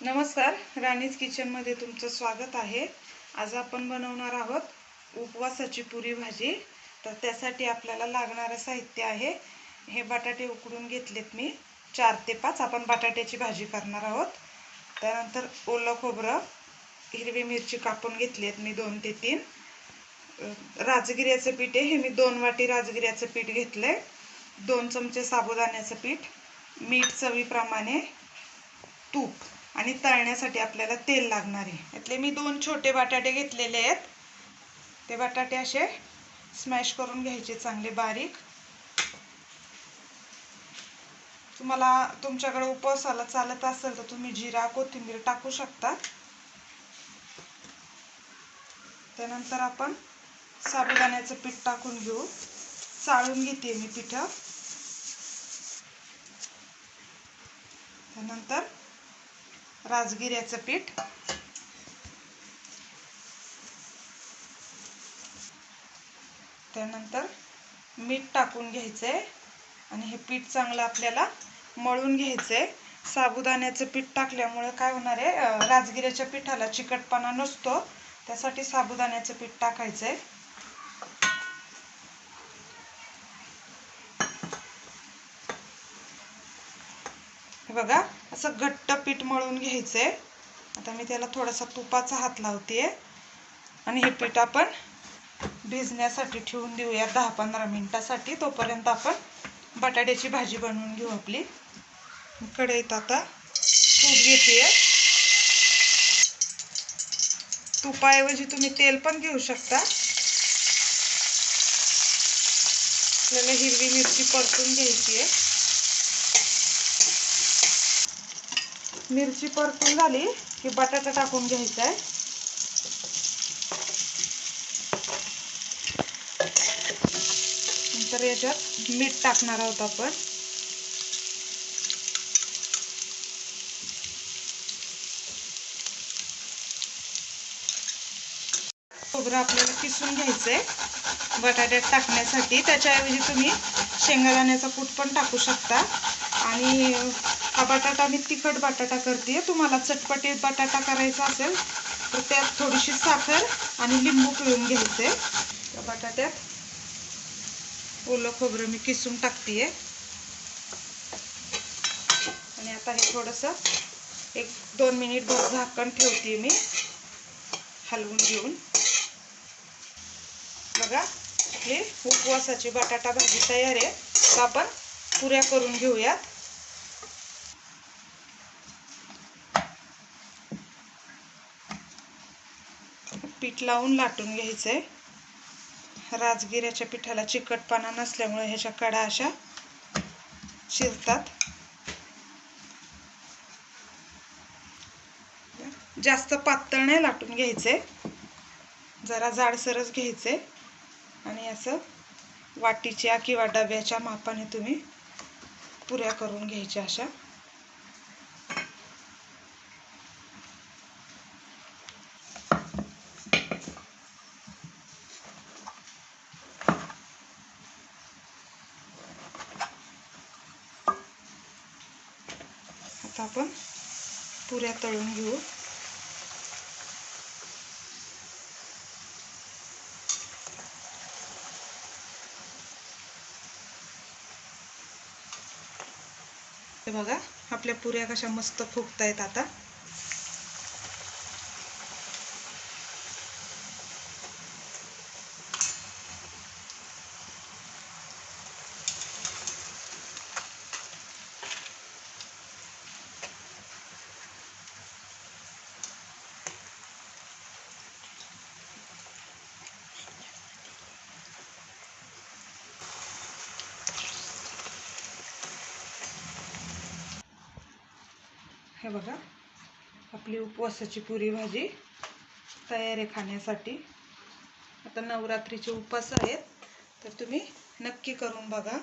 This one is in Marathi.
नमस्कार, राणीज किचनमध्ये तुमचं स्वागत आहे। आज आपण बनवणार आहोत उपवासाची पुरी भाजी। तर त्यासाठी आपल्याला लागणारे साहित्य आहे, हे बटाटे उकडून घेतलेत मी 4 ते 5। आपण बटाट्याची भाजी करणार आहोत। त्यानंतर ओलं खोबरं, हिरवी मिरची कापून घेतलीत मी 2 ते 3। राजगिऱ्याचं पीठ आहे, हे मी 2 वाटी राजगिऱ्याचं पीठ घेतलंय। 2 चमचे साबुदाण्याचं पीठ, मीठ चवीप्रमाणे, तूप आणि तळण्यासाठी आपल्याला तेल लागणार आहे। यातले मी 2 छोटे बटाटे घेतलेले आहेत। ते बटाटे असे स्मॅश करून घ्यायचे चांगले बारीक। तुम्हाला तुमच्याकडे उपवासाला चालत असेल तर तुम्ही जिरा कोथिंबीर टाकू शकता। त्यानंतर आपण साबुदाण्याचं पीठ टाकून घेऊ। चाळून घेते मी पीठ। त्यानंतर राजगिऱ्याचं पीठ, त्यानंतर मीठ टाकून घ्यायचंय आणि हे पीठ चांगलं आपल्याला मळून घ्यायचंय। साबुदाण्याचं पीठ टाकल्यामुळे काय होणार आहे, राजगिऱ्याच्या पिठाला चिकटपणा नसतो, त्यासाठी साबुदाण्याचं पीठ टाकायचंय। हे बघा, असं घट्ट पीठ मळून घ्यायचंय। आता मी त्याला थोडासा तुपाचा हात लावते आणि हे पीठ आपण भिजण्यासाठी ठेवून देऊया 10-15 मिनिटांसाठी। तोपर्यंत आपण बटाट्याची भाजी बनवून घेऊ आपली। कढईत आता तूप घेते। तुपाऐवजी तुम्ही तेल पण घेऊ शकता। आपल्याला हिरवी मिरची परतून घ्यायची आहे। मिरची परतून झाली की बटाटा टाकून घ्यायचा आहे। नंतर याच्यात मीठ टाकणार आहोत आपण। खोबरं आपल्याला किसून घ्यायचंय बटाट्यात टाकण्यासाठी। त्याच्याऐवजी तुम्ही शेंगदाण्याचा कूट पण टाकू शकता। आणि हा बटाटा मी तिखट बटाटा करते। तुम्हाला चटपटीत बटाटा करायचा असेल तर त्यात थोडीशी साखर आणि लिंबू पिळून घ्यायचे। त्या बटाट्यात ओलं खोबरं मी किसून टाकते आणि आता हे थोडंसं 1-2 मिनिट भर झाकण ठेवते मी हलवून घेऊन। बघा, आपली उपवासाची बटाटा भाजी तयार आहे। तर आपण पुऱ्या करून घेऊयात। पीठ लावून लाटून घ्यायचंय। राजगिऱ्याच्या पिठाला चिकटपणा नसल्यामुळे ह्याच्या कडा अशा शिरतात। जास्त पातळ नाही लाटून घ्यायचे, जरा जाडसरच घ्यायचे आणि असं वाटीच्या किंवा डब्याच्या मापाने तुम्ही पुऱ्या करून घ्यायच्या अशा। आता आपण पुऱ्या तळून घेऊ। हे बघा, आपल्या पुऱ्या कशा मस्त फुगतायत आता। हे बघा, आपली उपवासाची पुरी भाजी तयार आहे खाण्यासाठी। आता नवरात्रीचे उपवास आहेत तर तुम्ही नक्की करून बघा।